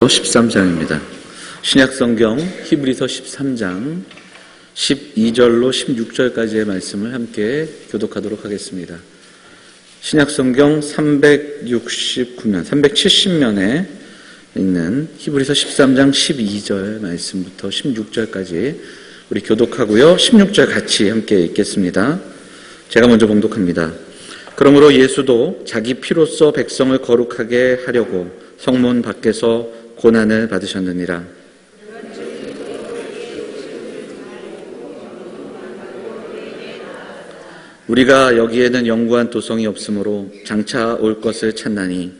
13장입니다. 신약성경 히브리서 13장 12절로 16절까지의 말씀을 함께 교독하도록 하겠습니다. 신약성경 370면에 있는 히브리서 13장 12절 말씀부터 16절까지 우리 교독하고요. 16절 같이 함께 읽겠습니다. 제가 먼저 봉독합니다. 그러므로 예수도 자기 피로써 백성을 거룩하게 하려고 성문 밖에서 고난을 받으셨느니라. 우리가 여기에는 영구한 도성이 없으므로 장차 올 것을 찾나니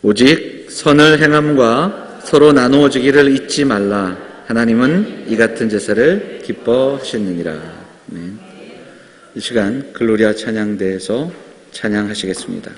오직 선을 행함과 서로 나누어지기를 잊지 말라. 하나님은 이 같은 제사를 기뻐하시느니라. 이 시간 글로리아 찬양대에서 찬양하시겠습니다.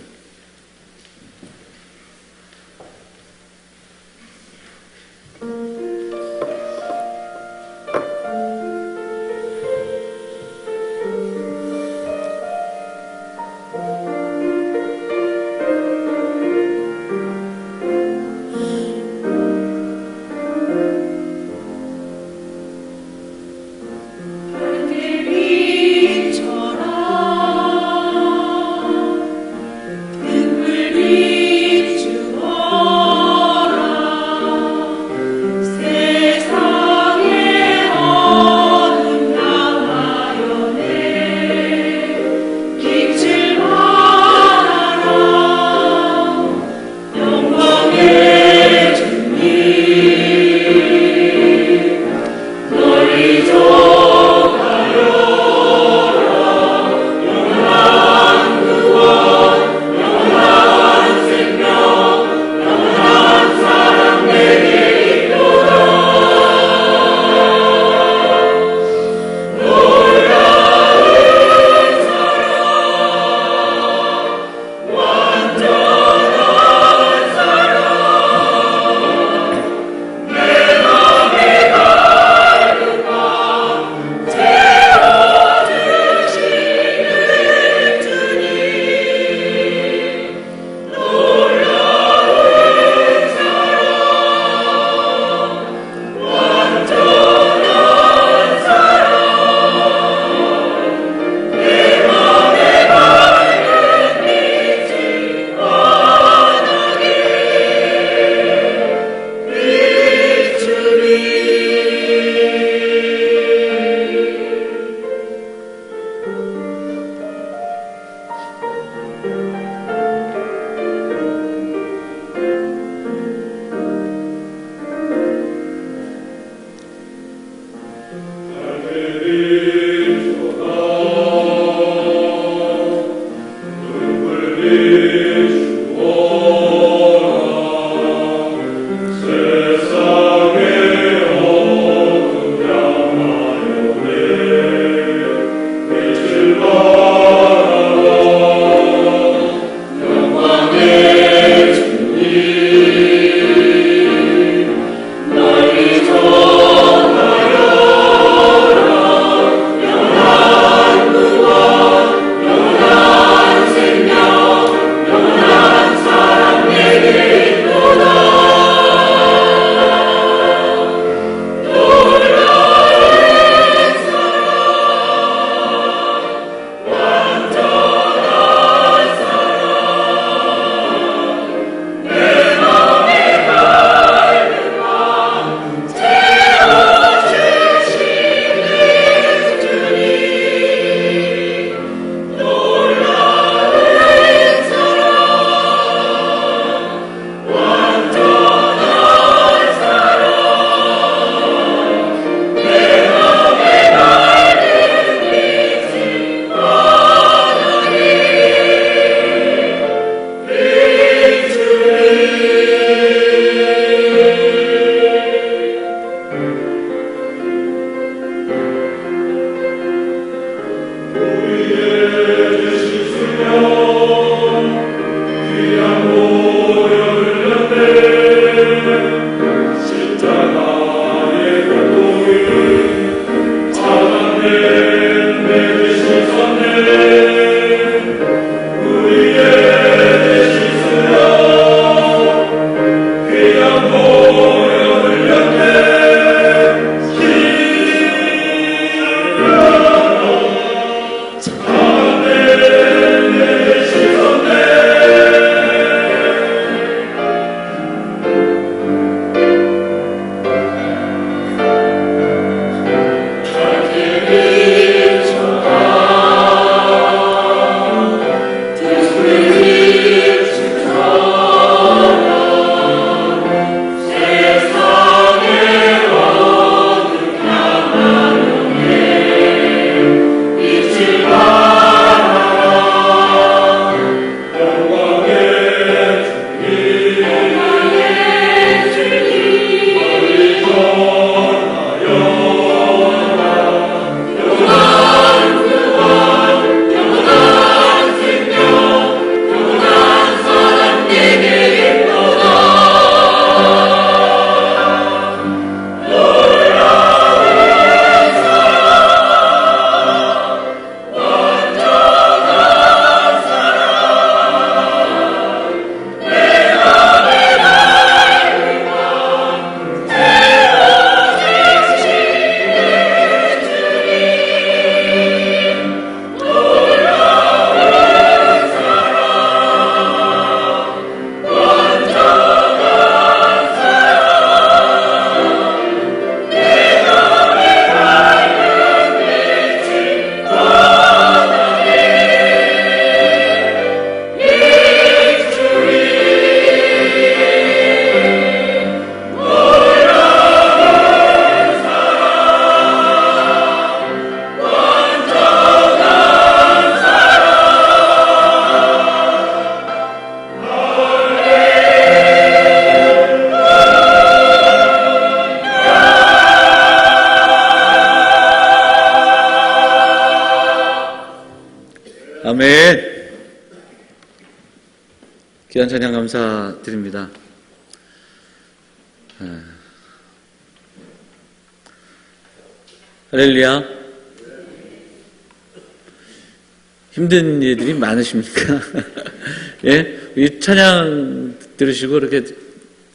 아멘. 귀한 찬양 감사드립니다. 할렐루야. 힘든 일들이 많으십니까? 예? 이 찬양 들으시고 이렇게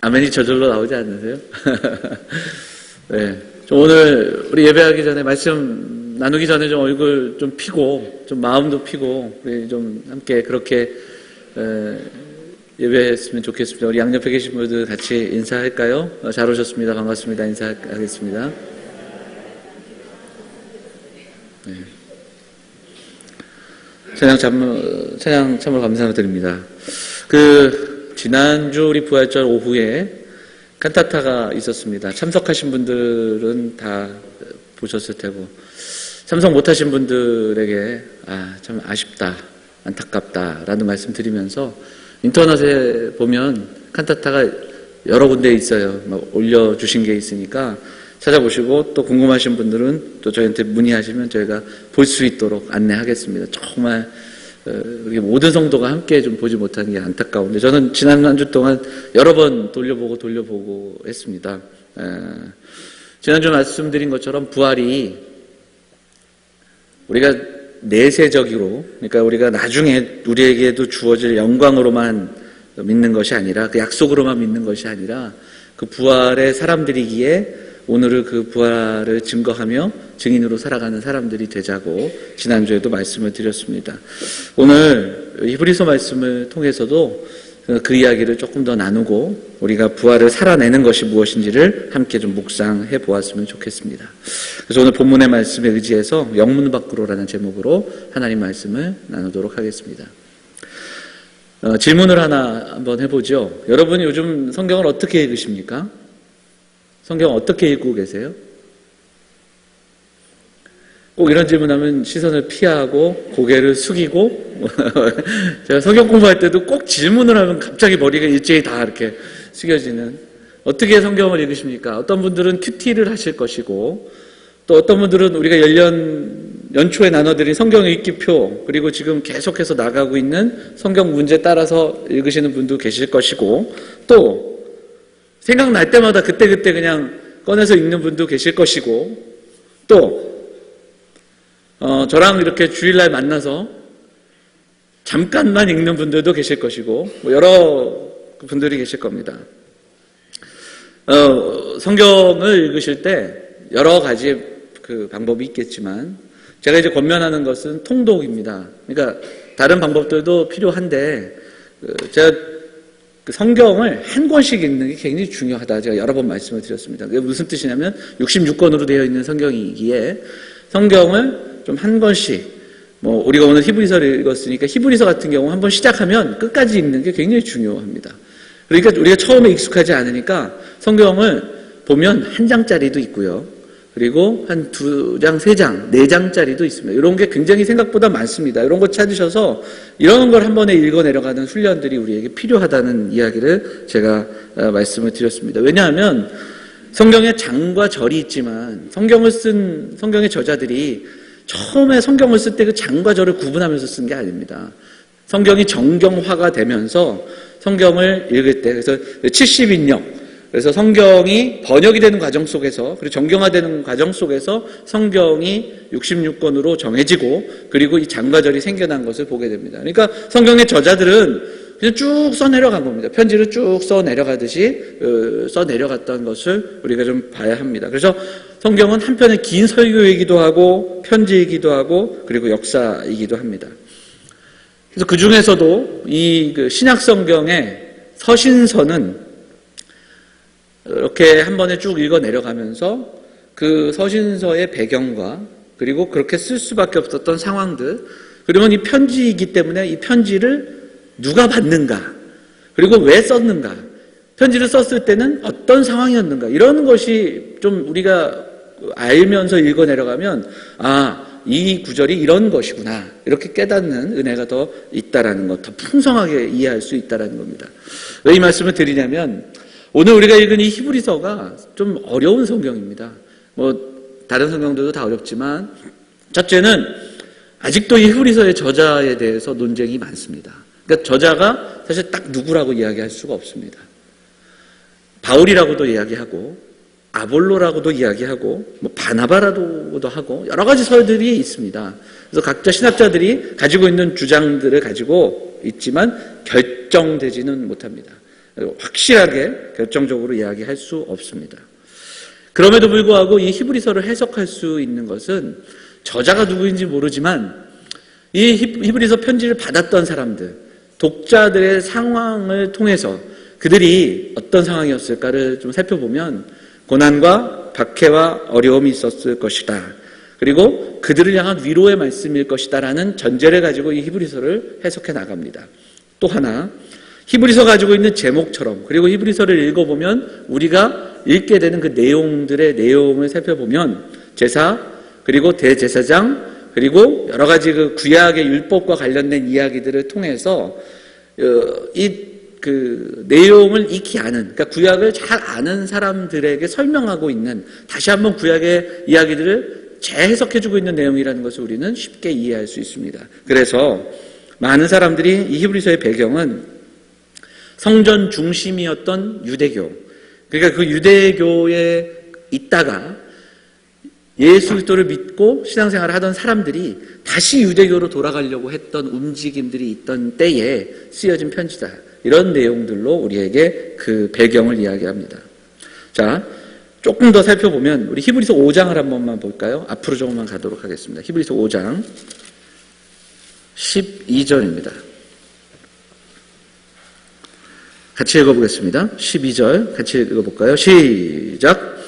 아멘이 저절로 나오지 않으세요? 네. 오늘 우리 예배하기 전에 말씀 나누기 전에 좀 얼굴 좀 피고 좀 마음도 피고 우리 좀 함께 그렇게 예배했으면 좋겠습니다. 우리 양옆에 계신 분들 같이 인사할까요? 잘 오셨습니다. 반갑습니다. 인사하겠습니다. 네. 찬양 참으로 감사드립니다. 지난주 우리 부활절 오후에 칸타타가 있었습니다. 참석하신 분들은 다 보셨을 테고, 참석 못하신 분들에게 참 아쉽다, 안타깝다라는 말씀 드리면서 인터넷에 보면 칸타타가 여러 군데 있어요. 막 올려주신 게 있으니까 찾아보시고 또 궁금하신 분들은 또 저희한테 문의하시면 저희가 볼 수 있도록 안내하겠습니다. 정말 우리 모든 성도가 함께 좀 보지 못하는 게 안타까운데 저는 지난 한 주 동안 여러 번 돌려보고 했습니다. 지난주 말씀드린 것처럼 부활이 우리가 내세적으로, 그러니까 우리가 나중에 우리에게도 주어질 영광으로만 믿는 것이 아니라, 그 약속으로만 믿는 것이 아니라 그 부활의 사람들이기에 오늘을 그 부활을 증거하며 증인으로 살아가는 사람들이 되자고 지난주에도 말씀을 드렸습니다. 오늘 히브리서 말씀을 통해서도 그 이야기를 조금 더 나누고 우리가 부활을 살아내는 것이 무엇인지를 함께 좀 묵상해 보았으면 좋겠습니다. 그래서 오늘 본문의 말씀에 의지해서 영문 밖으로라는 제목으로 하나님 말씀을 나누도록 하겠습니다. 질문을 하나 한번 해보죠. 여러분이 요즘 성경을 어떻게 읽으십니까? 성경 어떻게 읽고 계세요? 꼭 이런 질문하면 시선을 피하고 고개를 숙이고 제가 성경 공부할 때도 꼭 질문을 하면 갑자기 머리가 일제히 다 이렇게 숙여지는, 어떻게 성경을 읽으십니까? 어떤 분들은 큐티를 하실 것이고 또 어떤 분들은 우리가 연초에 나눠드린 성경 읽기표, 그리고 지금 계속해서 나가고 있는 성경 문제 따라서 읽으시는 분도 계실 것이고, 또 생각날 때마다 그때그때 그냥 꺼내서 읽는 분도 계실 것이고, 또 저랑 이렇게 주일날 만나서 잠깐만 읽는 분들도 계실 것이고, 여러 분들이 계실 겁니다. 성경을 읽으실 때 여러 가지 그 방법이 있겠지만 제가 이제 권면하는 것은 통독입니다. 그러니까 다른 방법들도 필요한데 제가 성경을 한 권씩 읽는 게 굉장히 중요하다, 제가 여러 번 말씀을 드렸습니다. 그게 무슨 뜻이냐면 66권으로 되어 있는 성경이기에 성경을 좀 한 권씩, 우리가 오늘 히브리서를 읽었으니까 히브리서 같은 경우 한 번 시작하면 끝까지 읽는 게 굉장히 중요합니다. 그러니까 우리가 처음에 익숙하지 않으니까 성경을 보면 한 장짜리도 있고요, 그리고 한 2장, 3장, 4장짜리도 있습니다. 이런 게 굉장히 생각보다 많습니다. 이런 거 찾으셔서 이런 걸 한 번에 읽어 내려가는 훈련들이 우리에게 필요하다는 이야기를 제가 말씀을 드렸습니다. 왜냐하면 성경에 장과 절이 있지만 성경의 저자들이 처음에 성경을 쓸 때 그 장과 절을 구분하면서 쓴 게 아닙니다. 성경이 정경화가 되면서 성경을 읽을 때, 그래서 70인역, 그래서 성경이 번역이 되는 과정 속에서, 그리고 정경화되는 과정 속에서 성경이 66권으로 정해지고, 그리고 이 장과절이 생겨난 것을 보게 됩니다. 그러니까 성경의 저자들은 그냥 쭉 써내려간 겁니다. 편지를 쭉 써내려가듯이 써내려갔던 것을 우리가 좀 봐야 합니다. 그래서 성경은 한편의 긴 설교이기도 하고 편지이기도 하고 그리고 역사이기도 합니다. 그래서 그 중에서도 이 신약 성경의 서신서는 이렇게 한 번에 쭉 읽어 내려가면서 그 서신서의 배경과 그리고 그렇게 쓸 수밖에 없었던 상황들, 그러면 이 편지이기 때문에 이 편지를 누가 받는가, 그리고 왜 썼는가, 편지를 썼을 때는 어떤 상황이었는가, 이런 것이 좀 우리가 알면서 읽어 내려가면 이 구절이 이런 것이구나, 이렇게 깨닫는 은혜가 더 있다라는 것, 더 풍성하게 이해할 수 있다라는 겁니다. 왜 이 말씀을 드리냐면 오늘 우리가 읽은 이 히브리서가 좀 어려운 성경입니다. 다른 성경들도 다 어렵지만 첫째는 아직도 이 히브리서의 저자에 대해서 논쟁이 많습니다. 그러니까 저자가 사실 딱 누구라고 이야기할 수가 없습니다. 바울이라고도 이야기하고 아볼로라고도 이야기하고 뭐 바나바라고도 하고 여러 가지 설들이 있습니다. 그래서 각자 신학자들이 가지고 있는 주장들을 가지고 있지만 결정되지는 못합니다. 확실하게 결정적으로 이야기할 수 없습니다. 그럼에도 불구하고 이 히브리서를 해석할 수 있는 것은 저자가 누구인지 모르지만 이 히브리서 편지를 받았던 사람들, 독자들의 상황을 통해서 그들이 어떤 상황이었을까를 좀 살펴보면 고난과 박해와 어려움이 있었을 것이다. 그리고 그들을 향한 위로의 말씀일 것이다 라는 전제를 가지고 이 히브리서를 해석해 나갑니다. 또 하나, 히브리서 가지고 있는 제목처럼, 그리고 히브리서를 읽어보면 우리가 읽게 되는 그 내용들의 내용을 살펴보면 제사, 그리고 대제사장, 그리고 여러 가지 그 구약의 율법과 관련된 이야기들을 통해서 그 내용을 익히 아는, 그러니까 구약을 잘 아는 사람들에게 설명하고 있는, 다시 한번 구약의 이야기들을 재해석해주고 있는 내용이라는 것을 우리는 쉽게 이해할 수 있습니다. 그래서 많은 사람들이 이 히브리서의 배경은 성전 중심이었던 유대교, 그러니까 그 유대교에 있다가 예수 그리스도를 믿고 신앙생활을 하던 사람들이 다시 유대교로 돌아가려고 했던 움직임들이 있던 때에 쓰여진 편지다. 이런 내용들로 우리에게 그 배경을 이야기합니다. 자, 조금 더 살펴보면 우리 히브리서 5장을 한 번만 볼까요? 앞으로 조금만 가도록 하겠습니다. 히브리서 5장 12절입니다. 같이 읽어보겠습니다. 12절 같이 읽어볼까요? 시작!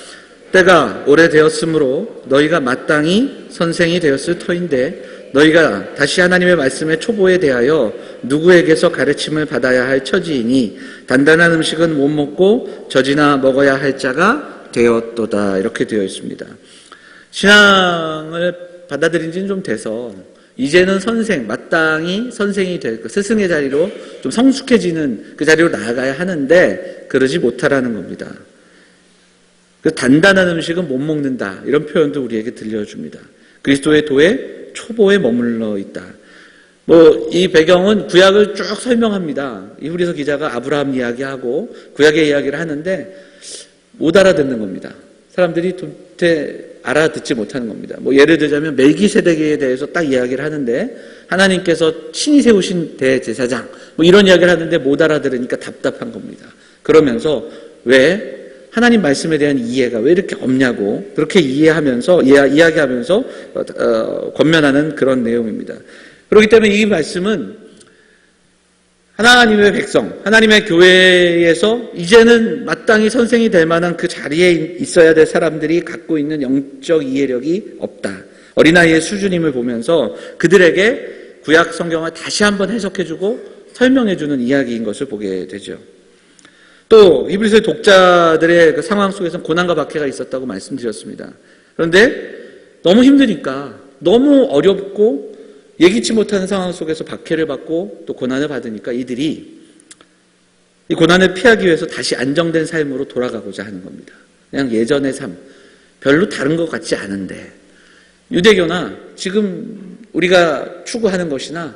때가 오래되었으므로 너희가 마땅히 선생이 되었을 터인데 너희가 다시 하나님의 말씀의 초보에 대하여 누구에게서 가르침을 받아야 할 처지이니 단단한 음식은 못 먹고 젖이나 먹어야 할 자가 되었도다. 이렇게 되어 있습니다. 신앙을 받아들인 지는 좀 돼서 이제는 마땅히 선생이 될 그 스승의 자리로 좀 성숙해지는 그 자리로 나아가야 하는데 그러지 못하라는 겁니다. 그 단단한 음식은 못 먹는다. 이런 표현도 우리에게 들려줍니다. 그리스도의 도에 초보에 머물러 있다. 이 배경은 구약을 쭉 설명합니다. 히브리서 기자가 아브라함 이야기하고 구약의 이야기를 하는데 못 알아듣는 겁니다. 사람들이 도대체 알아듣지 못하는 겁니다. 예를 들자면 멜기세덱에 대해서 딱 이야기를 하는데 하나님께서 친히 세우신 대제사장 이런 이야기를 하는데 못 알아들으니까 답답한 겁니다. 그러면서 왜 하나님 말씀에 대한 이해가 왜 이렇게 없냐고 그렇게 이야기하면서 권면하는 그런 내용입니다. 그렇기 때문에 이 말씀은 하나님의 백성, 하나님의 교회에서 이제는 마땅히 선생이 될 만한 그 자리에 있어야 될 사람들이 갖고 있는 영적 이해력이 없다. 어린아이의 수준임을 보면서 그들에게 구약 성경을 다시 한번 해석해주고 설명해주는 이야기인 것을 보게 되죠. 또 히브리서의 독자들의 그 상황 속에서 고난과 박해가 있었다고 말씀드렸습니다. 그런데 너무 힘드니까 너무 어렵고 예기치 못하는 상황 속에서 박해를 받고 또 고난을 받으니까 이들이 이 고난을 피하기 위해서 다시 안정된 삶으로 돌아가고자 하는 겁니다. 그냥 예전의 삶, 별로 다른 것 같지 않은데 유대교나 지금 우리가 추구하는 것이나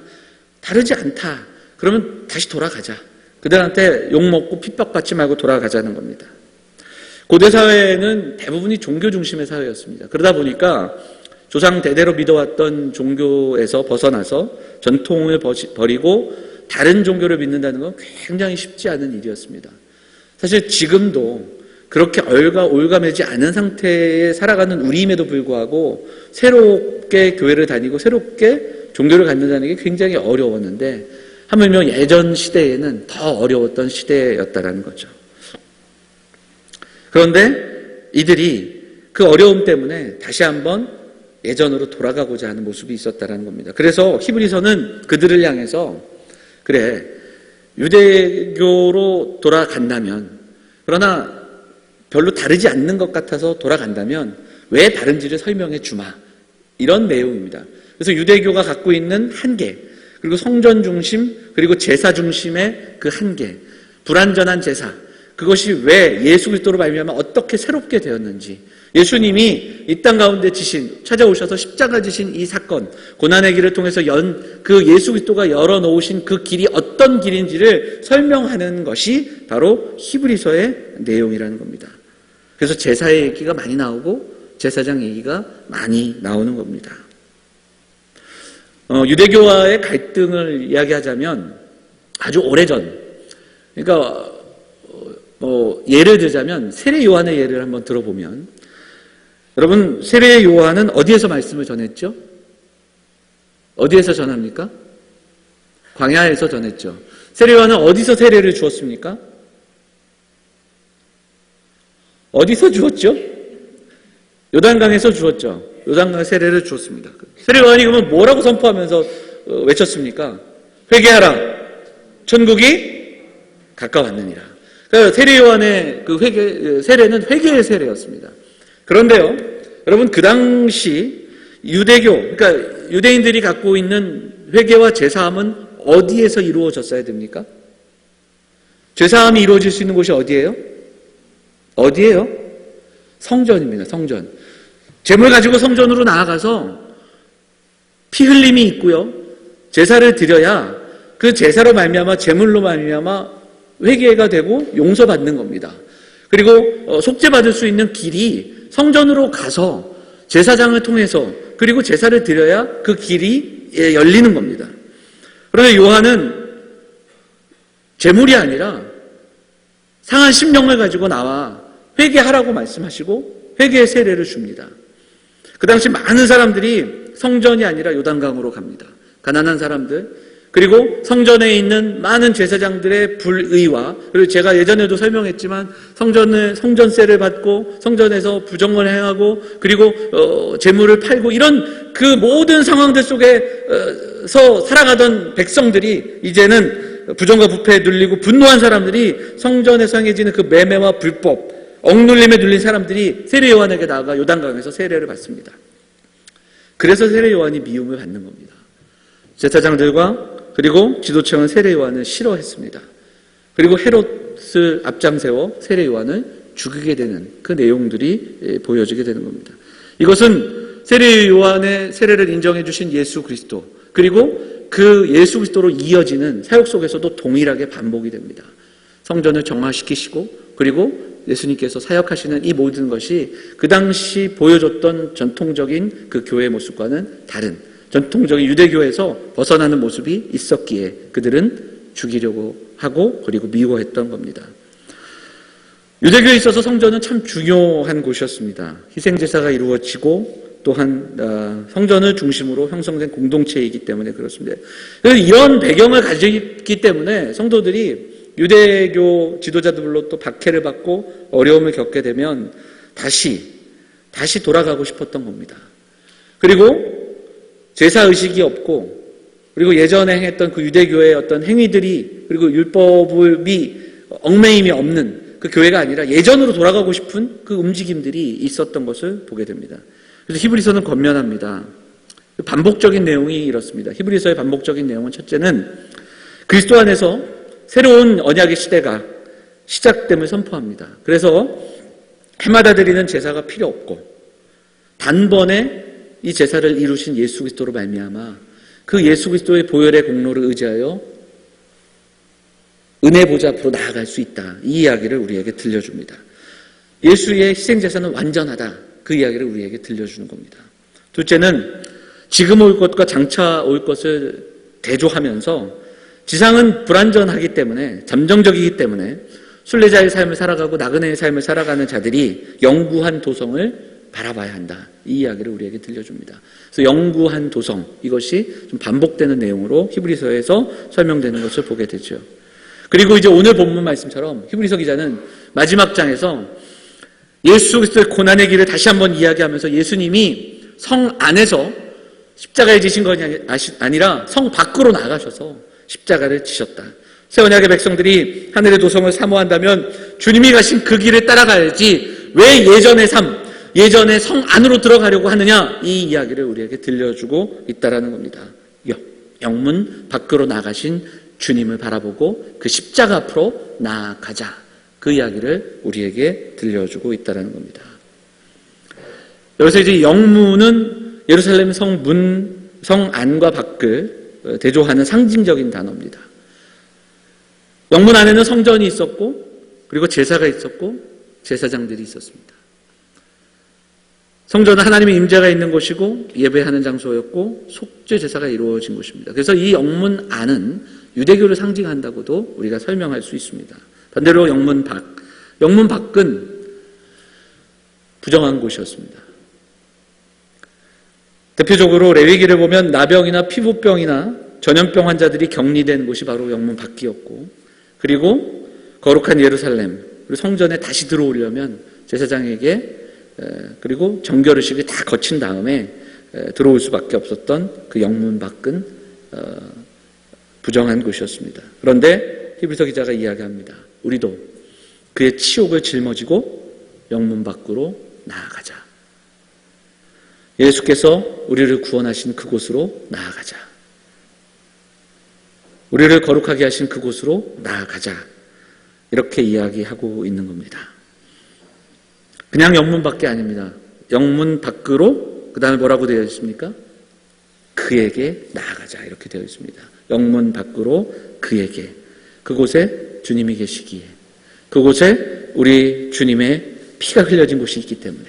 다르지 않다. 그러면 다시 돌아가자. 그들한테 욕먹고 핍박받지 말고 돌아가자는 겁니다. 고대 사회는 대부분이 종교 중심의 사회였습니다. 그러다 보니까 조상 대대로 믿어왔던 종교에서 벗어나서 전통을 버리고 다른 종교를 믿는다는 건 굉장히 쉽지 않은 일이었습니다. 사실 지금도 그렇게 올가매지 않은 상태에 살아가는 우리임에도 불구하고 새롭게 교회를 다니고 새롭게 종교를 갖는다는 게 굉장히 어려웠는데 하물며 예전 시대에는 더 어려웠던 시대였다라는 거죠. 그런데 이들이 그 어려움 때문에 다시 한번 예전으로 돌아가고자 하는 모습이 있었다는 겁니다. 그래서 히브리서는 그들을 향해서 그래 유대교로 돌아간다면 그러나 별로 다르지 않는 것 같아서 돌아간다면 왜 다른지를 설명해 주마 이런 내용입니다. 그래서 유대교가 갖고 있는 한계 그리고 성전 중심 그리고 제사 중심의 그 한계 불완전한 제사 그것이 왜 예수 그리스도로 말미암아 어떻게 새롭게 되었는지 예수님이 이 땅 가운데 찾아오셔서 십자가 지신 이 사건, 고난의 길을 통해서 그 예수 그리스도가 열어놓으신 그 길이 어떤 길인지를 설명하는 것이 바로 히브리서의 내용이라는 겁니다. 그래서 제사의 얘기가 많이 나오고 제사장 얘기가 많이 나오는 겁니다. 유대교와의 갈등을 이야기하자면 아주 오래전, 그러니까 예를 들자면 세례 요한의 예를 한번 들어보면, 여러분 세례 요한은 어디에서 말씀을 전했죠? 어디에서 전합니까? 광야에서 전했죠. 세례 요한은 어디서 세례를 주었습니까? 어디서 주었죠? 요단강에서 주었죠. 요단강에 세례를 주었습니다. 세례 요한이 그러면 뭐라고 선포하면서 외쳤습니까? 회개하라, 천국이 가까웠느니라. 그러니까 세례 요한의 그 세례는 회개의 세례였습니다. 그런데요, 여러분 그 당시 유대교, 그러니까 유대인들이 갖고 있는 회개와 제사함은 어디에서 이루어졌어야 됩니까? 제사함이 이루어질 수 있는 곳이 어디예요? 어디예요? 성전입니다. 성전. 제물 가지고 성전으로 나아가서 피 흘림이 있고요, 제사를 드려야 그 제사로 말미암아, 제물로 말미암아 회개가 되고 용서받는 겁니다. 그리고 속죄받을 수 있는 길이 성전으로 가서 제사장을 통해서, 그리고 제사를 드려야 그 길이 열리는 겁니다. 그런데 요한은 제물이 아니라 상한 심령을 가지고 나와 회개하라고 말씀하시고 회개의 세례를 줍니다. 그 당시 많은 사람들이 성전이 아니라 요단강으로 갑니다. 가난한 사람들, 그리고 성전에 있는 많은 제사장들의 불의와, 그리고 제가 예전에도 설명했지만 성전세를 받고 성전에서 부정을 행하고, 그리고 제물을 팔고, 이런 그 모든 상황들 속에서 살아가던 백성들이 이제는 부정과 부패에 눌리고 분노한 사람들이, 성전에서 행해지는 그 매매와 불법, 억눌림에 눌린 사람들이 세례 요한에게 나아가 요단강에서 세례를 받습니다. 그래서 세례 요한이 미움을 받는 겁니다. 제사장들과 그리고 지도층은 세례 요한을 싫어했습니다. 그리고 헤롯을 앞장세워 세례 요한을 죽이게 되는 그 내용들이 보여지게 되는 겁니다. 이것은 세례 요한의 세례를 인정해 주신 예수 그리스도, 그리고 그 예수 그리스도로 이어지는 사역 속에서도 동일하게 반복이 됩니다. 성전을 정화시키시고, 그리고 예수님께서 사역하시는 이 모든 것이 그 당시 보여줬던 전통적인 그 교회의 모습과는 다른, 전통적인 유대교에서 벗어나는 모습이 있었기에 그들은 죽이려고 하고, 그리고 미워했던 겁니다. 유대교에 있어서 성전은 참 중요한 곳이었습니다. 희생제사가 이루어지고, 또한 성전을 중심으로 형성된 공동체이기 때문에 그렇습니다. 이런 배경을 가지기 때문에 성도들이 유대교 지도자들로 또 박해를 받고 어려움을 겪게 되면 다시 돌아가고 싶었던 겁니다. 그리고 제사의식이 없고, 그리고 예전에 행했던 그 유대교의 어떤 행위들이, 그리고 율법이 얽매임이 없는 그 교회가 아니라 예전으로 돌아가고 싶은 그 움직임들이 있었던 것을 보게 됩니다. 그래서 히브리서는 권면합니다. 반복적인 내용이 이렇습니다. 히브리서의 반복적인 내용은, 첫째는 그리스도 안에서 새로운 언약의 시대가 시작됨을 선포합니다. 그래서 해마다 드리는 제사가 필요 없고, 단번에 이 제사를 이루신 예수 그리스도로 말미암아 그 예수 그리스도의 보혈의 공로를 의지하여 은혜 보좌 앞으로 나아갈 수 있다. 이 이야기를 우리에게 들려줍니다. 예수의 희생제사는 완전하다. 그 이야기를 우리에게 들려주는 겁니다. 둘째는 지금 올 것과 장차 올 것을 대조하면서, 지상은 불완전하기 때문에, 잠정적이기 때문에 순례자의 삶을 살아가고 나그네의 삶을 살아가는 자들이 영구한 도성을 바라봐야 한다. 이 이야기를 우리에게 들려줍니다. 그래서 영구한 도성, 이것이 좀 반복되는 내용으로 히브리서에서 설명되는 것을 보게 되죠. 그리고 이제 오늘 본문 말씀처럼 히브리서 기자는 마지막 장에서 예수 그리스도의 고난의 길을 다시 한번 이야기하면서, 예수님이 성 안에서 십자가에 지신 것이 아니라 성 밖으로 나가셔서 십자가를 지셨다. 새 언약의 백성들이 하늘의 도성을 사모한다면 주님이 가신 그 길을 따라가야지 왜 예전의 성 안으로 들어가려고 하느냐, 이 이야기를 우리에게 들려주고 있다라는 겁니다. 영문 밖으로 나가신 주님을 바라보고 그 십자가 앞으로 나아가자, 그 이야기를 우리에게 들려주고 있다라는 겁니다. 여기서 이제 영문은 예루살렘 성 안과 밖을 대조하는 상징적인 단어입니다. 영문 안에는 성전이 있었고, 그리고 제사가 있었고, 제사장들이 있었습니다. 성전은 하나님의 임재가 있는 곳이고 예배하는 장소였고 속죄 제사가 이루어진 곳입니다. 그래서 이 영문 안은 유대교를 상징한다고도 우리가 설명할 수 있습니다. 반대로 영문 밖은 부정한 곳이었습니다. 대표적으로 레위기를 보면 나병이나 피부병이나 전염병 환자들이 격리된 곳이 바로 영문 밖이었고, 그리고 거룩한 예루살렘 그리고 성전에 다시 들어오려면 제사장에게 그리고 정결의식을 다 거친 다음에 들어올 수밖에 없었던 그 영문 밖은 부정한 곳이었습니다. 그런데 히브리서 기자가 이야기합니다. 우리도 그의 치욕을 짊어지고 영문 밖으로 나아가자. 예수께서 우리를 구원하신 그곳으로 나아가자. 우리를 거룩하게 하신 그곳으로 나아가자. 이렇게 이야기하고 있는 겁니다. 그냥 영문 밖이 아닙니다. 영문 밖으로 그 다음에 뭐라고 되어 있습니까? 그에게 나아가자 이렇게 되어 있습니다. 영문 밖으로 그에게, 그곳에 주님이 계시기에, 그곳에 우리 주님의 피가 흘려진 곳이 있기 때문에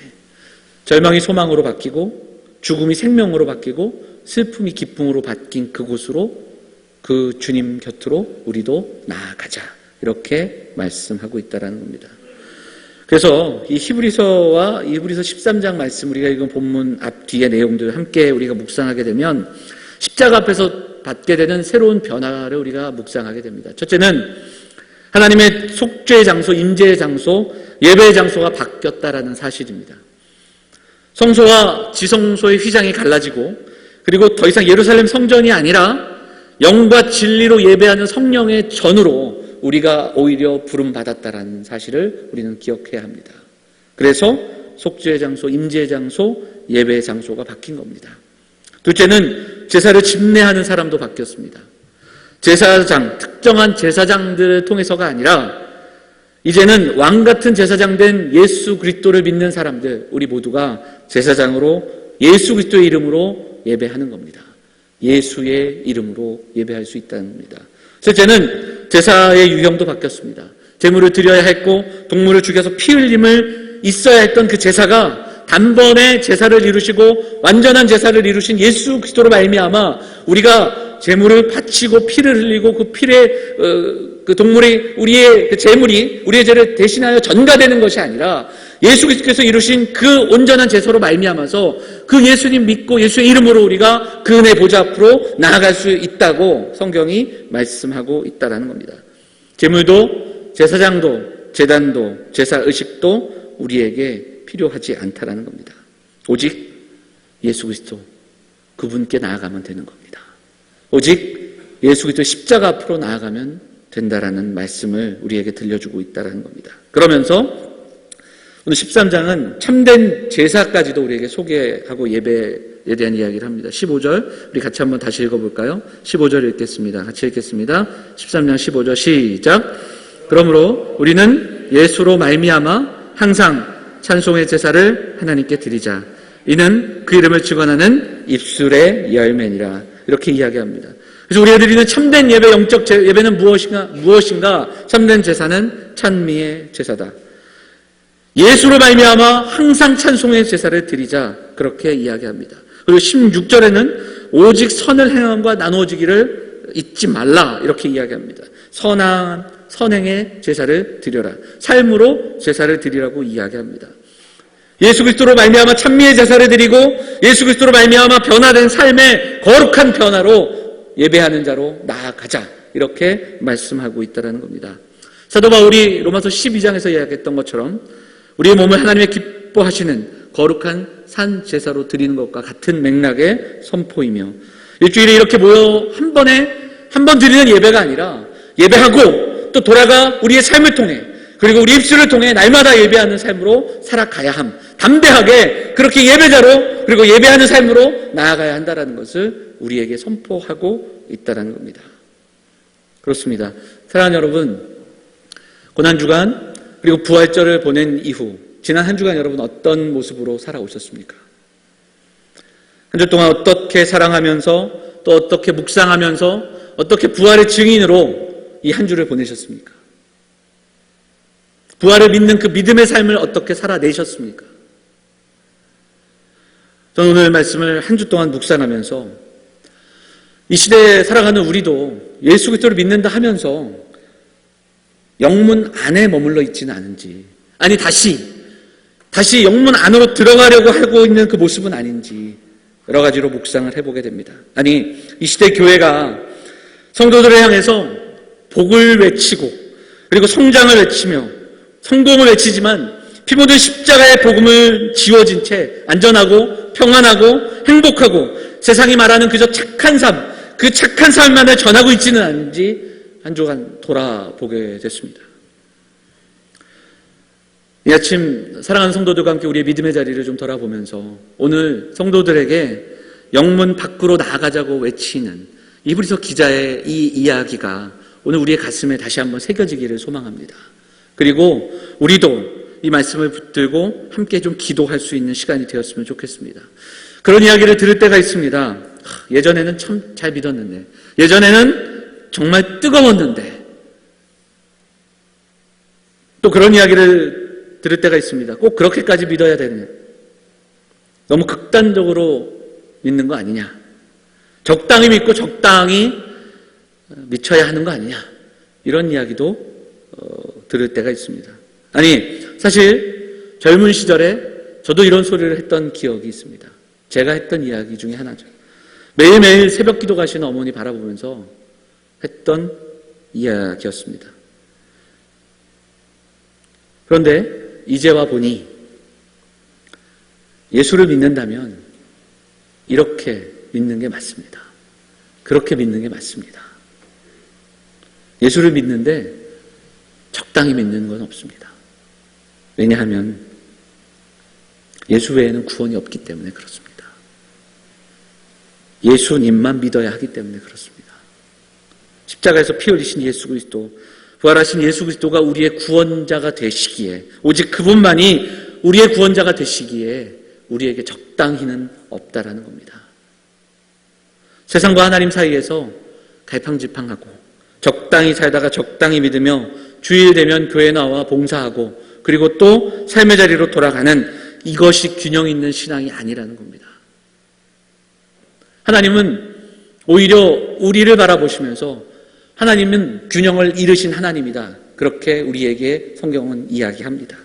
절망이 소망으로 바뀌고 죽음이 생명으로 바뀌고 슬픔이 기쁨으로 바뀐 그곳으로, 그 주님 곁으로 우리도 나아가자 이렇게 말씀하고 있다는 겁니다. 그래서 이 히브리서와 히브리서 13장 말씀, 우리가 읽은 본문 앞뒤의 내용들 함께 우리가 묵상하게 되면 십자가 앞에서 받게 되는 새로운 변화를 우리가 묵상하게 됩니다. 첫째는 하나님의 속죄의 장소, 임재의 장소, 예배의 장소가 바뀌었다라는 사실입니다. 성소와 지성소의 휘장이 갈라지고, 그리고 더 이상 예루살렘 성전이 아니라 영과 진리로 예배하는 성령의 전으로 우리가 오히려 부름받았다라는 사실을 우리는 기억해야 합니다. 그래서 속죄의 장소, 임재의 장소, 예배의 장소가 바뀐 겁니다. 둘째는 제사를 집례하는 사람도 바뀌었습니다. 제사장, 특정한 제사장들을 통해서가 아니라 이제는 왕같은 제사장된 예수 그리스도를 믿는 사람들, 우리 모두가 제사장으로 예수 그리스도의 이름으로 예배하는 겁니다. 예수의 이름으로 예배할 수 있다는 겁니다. 셋째는 제사의 유형도 바뀌었습니다. 제물을 드려야 했고 동물을 죽여서 피 흘림을 있어야 했던 그 제사가 단번에 제사를 이루시고 완전한 제사를 이루신 예수 그리스도로 말미암아 우리가 제물을 바치고 피를 흘리고 그 피에 그 동물이, 우리의 그 제물이 우리의 죄를 대신하여 전가되는 것이 아니라 예수 그리스도께서 이루신 그 온전한 제사로 말미암아서 그 예수님 믿고 예수의 이름으로 우리가 그 은혜 보좌 앞으로 나아갈 수 있다고 성경이 말씀하고 있다는 겁니다. 제물도 제사장도 제단도 제사의식도 우리에게 필요하지 않다라는 겁니다. 오직 예수 그리스도 그분께 나아가면 되는 겁니다. 오직 예수 그리스도 십자가 앞으로 나아가면 된다라는 말씀을 우리에게 들려주고 있다는 겁니다. 그러면서 오늘 13장은 참된 제사까지도 우리에게 소개하고 예배에 대한 이야기를 합니다. 15절 우리 같이 한번 다시 읽어볼까요? 15절 읽겠습니다. 같이 읽겠습니다. 13장 15절 시작. 그러므로 우리는 예수로 말미암아 항상 찬송의 제사를 하나님께 드리자. 이는 그 이름을 증언하는 입술의 열매니라. 이렇게 이야기합니다. 그래서 우리가 드리는 참된 예배, 영적 예배는 무엇인가? 참된 제사는 찬미의 제사다. 예수로 말미암아 항상 찬송의 제사를 드리자. 그렇게 이야기합니다. 그리고 16절에는 오직 선을 행함과 나누어지기를 잊지 말라. 이렇게 이야기합니다. 선행의 제사를 드려라. 삶으로 제사를 드리라고 이야기합니다. 예수 그리스도로 말미암아 찬미의 제사를 드리고 예수 그리스도로 말미암아 변화된 삶의 거룩한 변화로 예배하는 자로 나아가자. 이렇게 말씀하고 있다는 겁니다. 사도 바울이 로마서 12장에서 이야기했던 것처럼 우리의 몸을 하나님의 기뻐하시는 거룩한 산 제사로 드리는 것과 같은 맥락의 선포이며, 일주일에 이렇게 모여 한 번 드리는 예배가 아니라 예배하고 또 돌아가 우리의 삶을 통해 그리고 우리 입술을 통해 날마다 예배하는 삶으로 살아가야 함. 담대하게 그렇게 예배자로 그리고 예배하는 삶으로 나아가야 한다는 것을 우리에게 선포하고 있다는 겁니다. 그렇습니다. 사랑하는 여러분, 고난주간 그리고 부활절을 보낸 이후 지난 한 주간 여러분 어떤 모습으로 살아오셨습니까? 한 주 동안 어떻게 사랑하면서 또 어떻게 묵상하면서 어떻게 부활의 증인으로 이 한 주를 보내셨습니까? 부활을 믿는 그 믿음의 삶을 어떻게 살아내셨습니까? 저는 오늘 말씀을 한 주 동안 묵상하면서 이 시대에 살아가는 우리도 예수 그리스도를 믿는다 하면서 영문 안에 머물러 있지는 않은지, 아니 다시 영문 안으로 들어가려고 하고 있는 그 모습은 아닌지 여러 가지로 묵상을 해보게 됩니다. 아니, 이 시대 교회가 성도들을 향해서 복을 외치고 그리고 성장을 외치며 성공을 외치지만 피 묻은 십자가의 복음을 지워진 채 안전하고 평안하고 행복하고 세상이 말하는 그저 착한 삶, 그 착한 삶만을 전하고 있지는 않은지 한 주간 돌아보게 됐습니다. 이 아침 사랑하는 성도들과 함께 우리의 믿음의 자리를 좀 돌아보면서 오늘 성도들에게 영문 밖으로 나아가자고 외치는 이브리서 기자의 이 이야기가 오늘 우리의 가슴에 다시 한번 새겨지기를 소망합니다. 그리고 우리도 이 말씀을 붙들고 함께 좀 기도할 수 있는 시간이 되었으면 좋겠습니다. 그런 이야기를 들을 때가 있습니다. 예전에는 참 잘 믿었는데, 예전에는 정말 뜨거웠는데, 또 그런 이야기를 들을 때가 있습니다. 꼭 그렇게까지 믿어야 되느냐, 너무 극단적으로 믿는 거 아니냐, 적당히 믿고 적당히 미쳐야 하는 거 아니냐, 이런 이야기도 들을 때가 있습니다. 아니, 사실 젊은 시절에 저도 이런 소리를 했던 기억이 있습니다. 제가 했던 이야기 중에 하나죠. 매일매일 새벽 기도 가시는 어머니 바라보면서 했던 이야기였습니다. 그런데 이제 와 보니 예수를 믿는다면 이렇게 믿는 게 맞습니다. 그렇게 믿는 게 맞습니다. 예수를 믿는데 적당히 믿는 건 없습니다. 왜냐하면 예수 외에는 구원이 없기 때문에 그렇습니다. 예수님만 믿어야 하기 때문에 그렇습니다. 십자가에서 피 흘리신 예수 그리스도, 부활하신 예수 그리스도가 우리의 구원자가 되시기에, 오직 그분만이 우리의 구원자가 되시기에 우리에게 적당히는 없다라는 겁니다. 세상과 하나님 사이에서 갈팡질팡하고 적당히 살다가 적당히 믿으며 주일 되면 교회 나와 봉사하고 그리고 또 삶의 자리로 돌아가는 이것이 균형 있는 신앙이 아니라는 겁니다. 하나님은 오히려 우리를 바라보시면서 하나님은 균형을 이루신 하나님이다, 그렇게 우리에게 성경은 이야기합니다.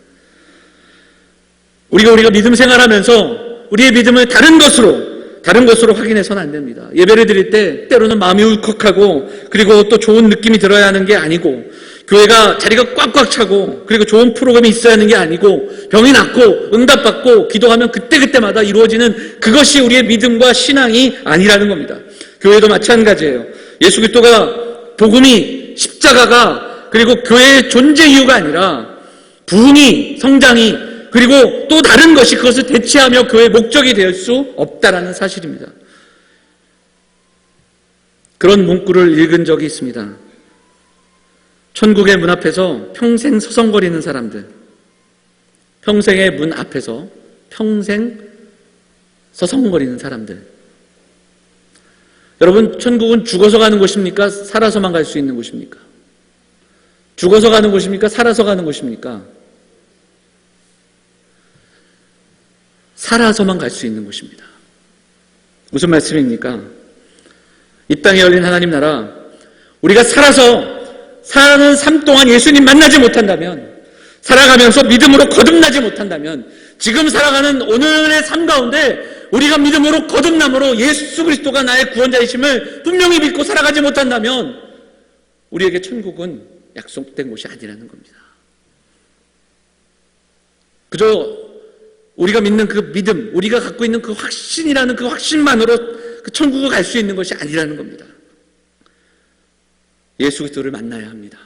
우리가 믿음 생활하면서 우리의 믿음을 다른 것으로 확인해서는 안 됩니다. 예배를 드릴 때 때로는 마음이 울컥하고 그리고 또 좋은 느낌이 들어야 하는 게 아니고, 교회가 자리가 꽉꽉 차고 그리고 좋은 프로그램이 있어야 하는 게 아니고, 병이 낫고 응답받고 기도하면 그때그때마다 이루어지는 그것이 우리의 믿음과 신앙이 아니라는 겁니다. 교회도 마찬가지예요. 예수 그리스도가, 복음이, 십자가가 그리고 교회의 존재 이유가 아니라 부흥이, 성장이 그리고 또 다른 것이 그것을 대체하며 교회의 목적이 될 수 없다라는 사실입니다. 그런 문구를 읽은 적이 있습니다. 천국의 문 앞에서 평생 서성거리는 사람들, 평생의 문 앞에서 평생 서성거리는 사람들. 여러분, 천국은 죽어서 가는 곳입니까? 살아서만 갈 수 있는 곳입니까? 죽어서 가는 곳입니까? 살아서 가는 곳입니까? 살아서만 갈 수 있는 곳입니다. 무슨 말씀입니까? 이 땅에 열린 하나님 나라, 우리가 살아서 사는 삶 동안 예수님 만나지 못한다면, 살아가면서 믿음으로 거듭나지 못한다면, 지금 살아가는 오늘의 삶 가운데 우리가 믿음으로 거듭남으로 예수 그리스도가 나의 구원자이심을 분명히 믿고 살아가지 못한다면 우리에게 천국은 약속된 곳이 아니라는 겁니다. 그저 우리가 믿는 그 믿음, 우리가 갖고 있는 그 확신이라는 그 확신만으로 그 천국을 갈 수 있는 것이 아니라는 겁니다. 예수 그리스도를 만나야 합니다.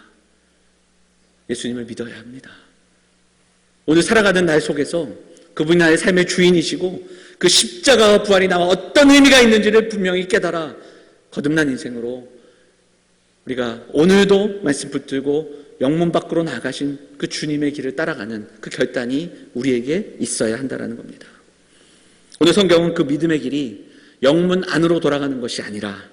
예수님을 믿어야 합니다. 오늘 살아가는 날 속에서 그분이 나의 삶의 주인이시고 그 십자가와 부활이 나와 어떤 의미가 있는지를 분명히 깨달아 거듭난 인생으로 우리가 오늘도 말씀 붙들고 영문 밖으로 나가신 그 주님의 길을 따라가는 그 결단이 우리에게 있어야 한다는 겁니다. 오늘 성경은 그 믿음의 길이 영문 안으로 돌아가는 것이 아니라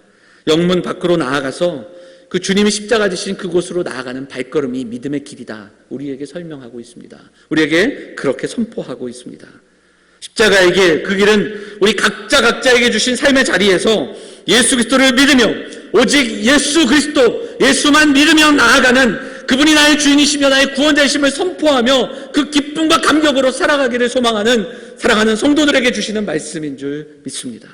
영문 밖으로 나아가서 그 주님이 십자가 지신 그곳으로 나아가는 발걸음이 믿음의 길이다, 우리에게 설명하고 있습니다. 우리에게 그렇게 선포하고 있습니다. 십자가의 길, 그 길은 우리 각자에게 주신 삶의 자리에서 예수 그리스도를 믿으며 오직 예수 그리스도, 예수만 믿으며 나아가는, 그분이 나의 주인이시며 나의 구원자이심을 선포하며 그 기쁨과 감격으로 살아가기를 소망하는 사랑하는 성도들에게 주시는 말씀인 줄 믿습니다.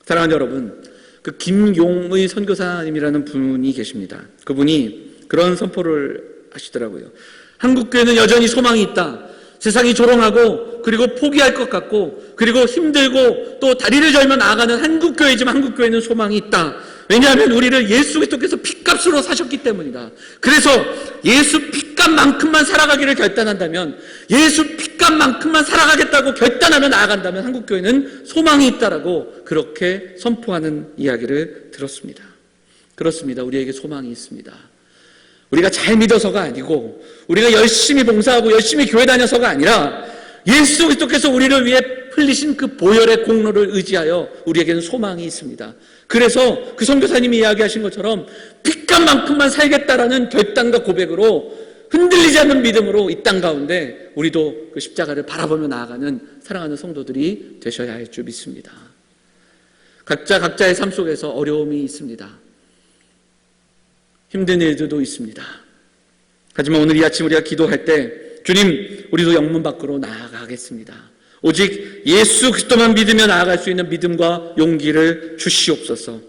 사랑하는 여러분, 그 김용의 선교사님이라는 분이 계십니다. 그분이 그런 선포를 하시더라고요. 한국교회는 여전히 소망이 있다. 세상이 조롱하고 그리고 포기할 것 같고 그리고 힘들고 또 다리를 절며 나아가는 한국교회지만 한국교회는 소망이 있다. 왜냐하면 우리를 예수 그리스도께서 핏값으로 사셨기 때문이다. 그래서 예수 핏값만큼만 살아가기를 결단한다면, 예수 핏값만큼만 살아가겠다고 결단하며 나아간다면 한국교회는 소망이 있다라고 그렇게 선포하는 이야기를 들었습니다. 그렇습니다. 우리에게 소망이 있습니다. 우리가 잘 믿어서가 아니고 우리가 열심히 봉사하고 열심히 교회 다녀서가 아니라 예수 그리스도께서 우리를 위해 흘리신 그 보혈의 공로를 의지하여 우리에게는 소망이 있습니다. 그래서 그 선교사님이 이야기하신 것처럼 핏값만큼만 살겠다라는 결단과 고백으로 흔들리지 않는 믿음으로 이 땅 가운데 우리도 그 십자가를 바라보며 나아가는 사랑하는 성도들이 되셔야 할 줄 믿습니다. 각자의 삶 속에서 어려움이 있습니다. 힘든 일들도 있습니다. 하지만 오늘 이 아침 우리가 기도할 때 주님, 우리도 영문 밖으로 나아가겠습니다. 오직 예수 그리스도만 믿으며 나아갈 수 있는 믿음과 용기를 주시옵소서.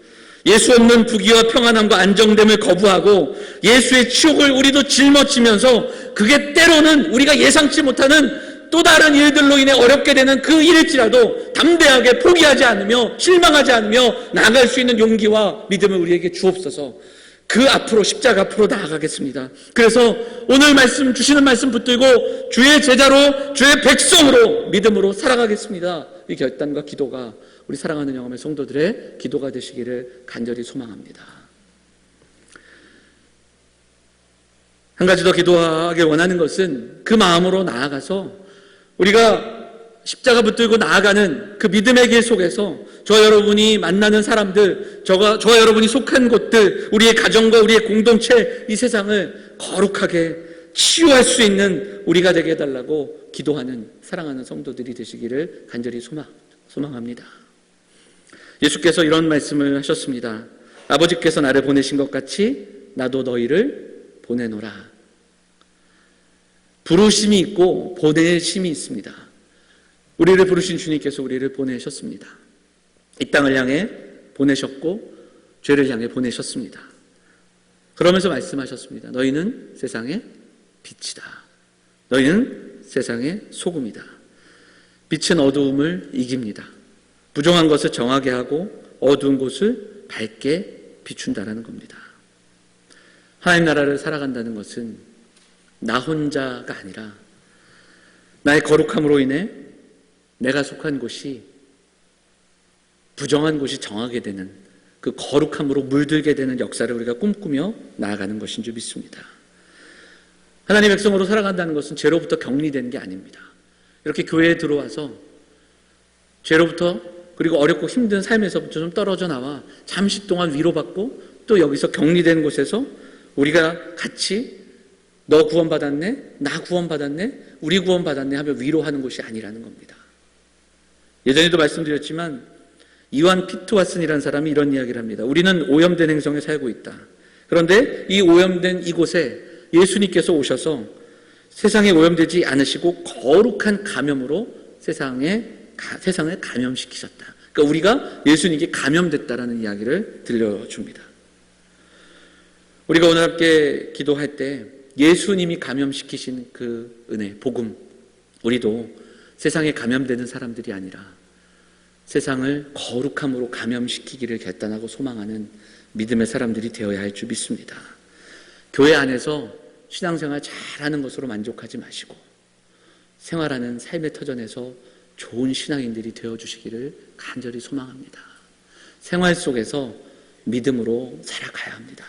예수 없는 부귀와 평안함과 안정됨을 거부하고 예수의 치욕을 우리도 짊어지면서 그게 때로는 우리가 예상치 못하는 또 다른 일들로 인해 어렵게 되는 그 일일지라도 담대하게 포기하지 않으며 실망하지 않으며 나아갈 수 있는 용기와 믿음을 우리에게 주옵소서. 그 앞으로 십자가 앞으로 나아가겠습니다. 그래서 오늘 말씀 주시는 말씀 붙들고 주의 제자로 주의 백성으로 믿음으로 살아가겠습니다. 이 결단과 기도가 우리 사랑하는 영험의 성도들의 기도가 되시기를 간절히 소망합니다. 한 가지 더 기도하길 원하는 것은 그 마음으로 나아가서 우리가 십자가 붙들고 나아가는 그 믿음의 길 속에서 저와 여러분이 만나는 사람들, 저와 여러분이 속한 곳들, 우리의 가정과 우리의 공동체, 이 세상을 거룩하게 치유할 수 있는 우리가 되게 해달라고 기도하는 사랑하는 성도들이 되시기를 간절히 소망합니다. 예수께서 이런 말씀을 하셨습니다. 아버지께서 나를 보내신 것 같이 나도 너희를 보내노라. 부르심이 있고 보내심이 있습니다. 우리를 부르신 주님께서 우리를 보내셨습니다. 이 땅을 향해 보내셨고 죄를 향해 보내셨습니다. 그러면서 말씀하셨습니다. 너희는 세상의 빛이다. 너희는 세상의 소금이다. 빛은 어두움을 이깁니다. 부정한 것을 정하게 하고 어두운 곳을 밝게 비춘다는 겁니다. 하나님 나라를 살아간다는 것은 나 혼자가 아니라 나의 거룩함으로 인해 내가 속한 곳이 부정한 곳이 정하게 되는 그 거룩함으로 물들게 되는 역사를 우리가 꿈꾸며 나아가는 것인 줄 믿습니다. 하나님의 백성으로 살아간다는 것은 죄로부터 격리되는 게 아닙니다. 이렇게 교회에 들어와서 죄로부터 그리고 어렵고 힘든 삶에서부터 좀 떨어져 나와 잠시 동안 위로받고 또 여기서 격리된 곳에서 우리가 같이 너 구원받았네, 나 구원받았네, 우리 구원받았네 하며 위로하는 곳이 아니라는 겁니다. 예전에도 말씀드렸지만 이완 피트와슨이라는 사람이 이런 이야기를 합니다. 우리는 오염된 행성에 살고 있다. 그런데 이 오염된 이곳에 예수님께서 오셔서 세상에 오염되지 않으시고 거룩한 감염으로 세상을 감염시키셨다. 그러니까 우리가 예수님께 감염됐다라는 이야기를 들려줍니다. 우리가 오늘 함께 기도할 때 예수님이 감염시키신 그 은혜, 복음, 우리도 세상에 감염되는 사람들이 아니라 세상을 거룩함으로 감염시키기를 결단하고 소망하는 믿음의 사람들이 되어야 할 줄 믿습니다. 교회 안에서 신앙생활 잘하는 것으로 만족하지 마시고 생활하는 삶의 터전에서 좋은 신앙인들이 되어주시기를 간절히 소망합니다. 생활 속에서 믿음으로 살아가야 합니다.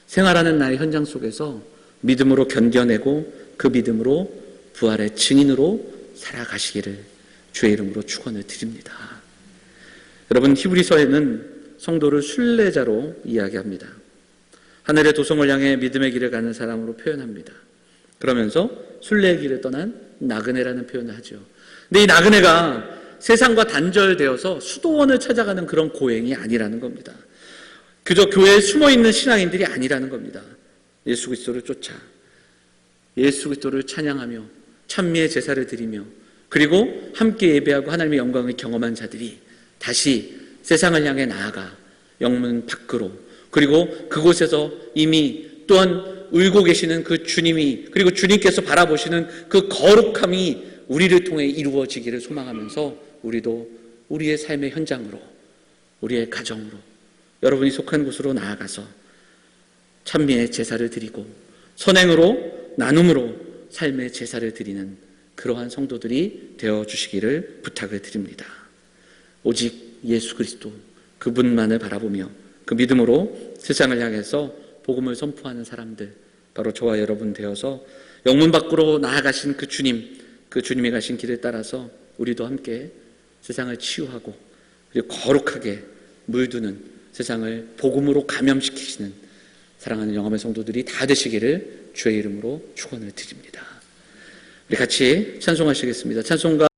생활하는 나의 현장 속에서 믿음으로 견뎌내고 그 믿음으로 부활의 증인으로 살아가시기를 주의 이름으로 축원을 드립니다. 여러분, 히브리서에는 성도를 순례자로 이야기합니다. 하늘의 도성을 향해 믿음의 길을 가는 사람으로 표현합니다. 그러면서 순례의 길을 떠난 나그네라는 표현을 하죠. 근데 이 나그네가 세상과 단절되어서 수도원을 찾아가는 그런 고행이 아니라는 겁니다. 그저 교회에 숨어있는 신앙인들이 아니라는 겁니다. 예수 그리스도를 쫓아 예수 그리스도를 찬양하며 찬미의 제사를 드리며 그리고 함께 예배하고 하나님의 영광을 경험한 자들이 다시 세상을 향해 나아가 영문 밖으로, 그리고 그곳에서 이미 또한 울고 계시는 그 주님이, 그리고 주님께서 바라보시는 그 거룩함이 우리를 통해 이루어지기를 소망하면서 우리도 우리의 삶의 현장으로, 우리의 가정으로, 여러분이 속한 곳으로 나아가서 찬미의 제사를 드리고 선행으로, 나눔으로 삶의 제사를 드리는 그러한 성도들이 되어주시기를 부탁을 드립니다. 오직 예수 그리스도 그분만을 바라보며 그 믿음으로 세상을 향해서 복음을 선포하는 사람들, 바로 저와 여러분 되어서 영문 밖으로 나아가신 그 주님이 가신 길을 따라서 우리도 함께 세상을 치유하고 그리고 거룩하게 물드는 세상을 복음으로 감염시키시는 사랑하는 영암의 성도들이 다 되시기를 주의 이름으로 축원을 드립니다. 우리 같이 찬송하시겠습니다. 찬송가